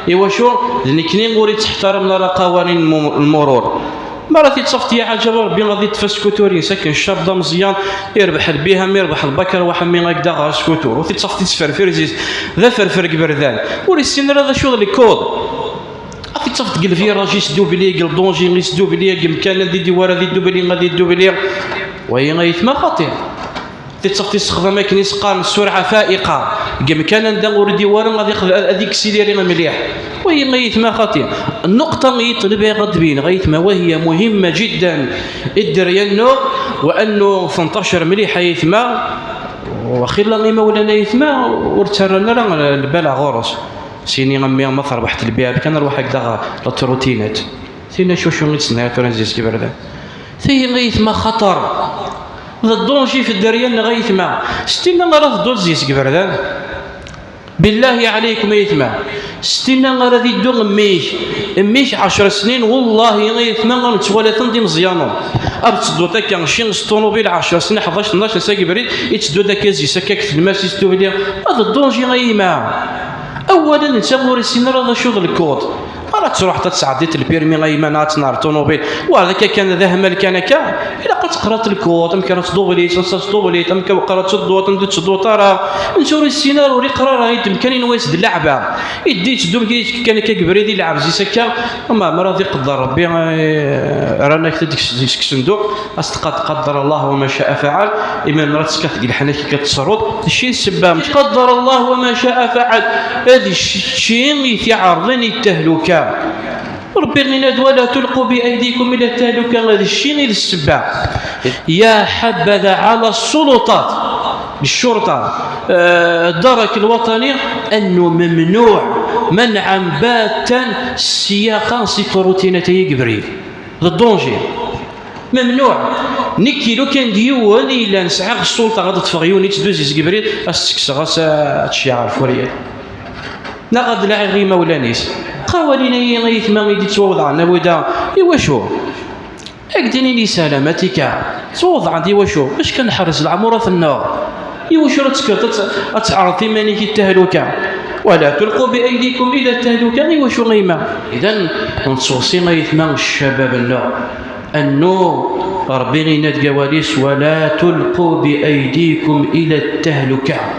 ايوا شو نكني غوري تحترم لا قوانين المرور ما راه تصفتي حاجه ربي غادي تفسكوتوري ساكن الشاب دا مزيان يربح البيها ما يربح البكر واحد من هكذا غا سكوتور وتي تصفتي تفرفر زيت ذا فرفر بردان وري السن هذا شو لي كود في تصفت قل في راجي سدو بلي قل دونجي غي سدو بلي قل مكان دي ورا دي دو بلي غادي دو بلي وهي غيثما خطير تصفتي تستخدم ماكينه سقان السرعه فائقه كان ندور ديوار غادي ياخذ هذيك السيليري مليح وهي غيثما خطير. النقطه اللي يطلب غتبين غيثما وهي مهمه جدا الدريانو وانه تنتشر مليح يثما وخير لنا مولانا يثما ورترنا راه البلا غورس سيني غمي ما ربحت البيع كان نروح هكذا للتروتينات سينا شو نتسنى ترانزيس كبرده ثي غيثما خطر الدونجي في الدريان غيثما ستينا غرا الدوزيس كبردان بالله عليكم يثما ستينا غرا ذي دو ميش 10 سنين والله غيثما غنتوالى تندي مزيانو ابتصدو تا كان شي طوموبيل 10 سنين 11 12 سنه كبريت يتسدو داك زي سكاك الماس يستو بلي هذا الدونجي غيما اولا نتسمور السن راه شو الكود راه تروح تسعدي البيرمي غيمانات نار طوموبيل وهذاك كان ذا همل كان كا الا قلت قرات الكود يمكن تصدوبلي تصدوبلي يمكن قرات تصدو ترى نشوري السيناريو اللي قرا يمكن ينويس اللعبه يدي تدو كان كبريدي يلعب زي سكا ما راضي قدر ربي رانا كديك الصندوق استقد قدر الله وما شاء فعل اما راه تسكت الحنا كي كتصرد الشيء السبام قدر الله وما شاء فعل هذا الشيء اللي يعرضني التهلكه ربي غناد ولا تلقوا بأيديكم إلى التهلكة هذا الشيء للسبع يا حبذا على السلطات الشرطة الدرك الوطني أنه ممنوع منعا باتا السياقة سيكروتينتي قبريل الدونجي ممنوع نكي لو كان ديوان إلا نسعى السلطة غادي تفغيوني تدوزيز قبريل أستكس غاسا تشيع الفوريات نغد لا غير مولانيس قوانين غيثما غيدي توضع نودا ايوا شو اكديني لي سلامتك توضع دي وشو باش كنحرز العمره في النار ايوا شو تسكت تعرض ثمانيك التهلكه ولا تلقوا بايديكم الى التهلكه ايوا شو غيما اذا نصوصي غيثما الشباب النار انه ربي غيناد كواليس ولا تلقوا بايديكم الى التهلكه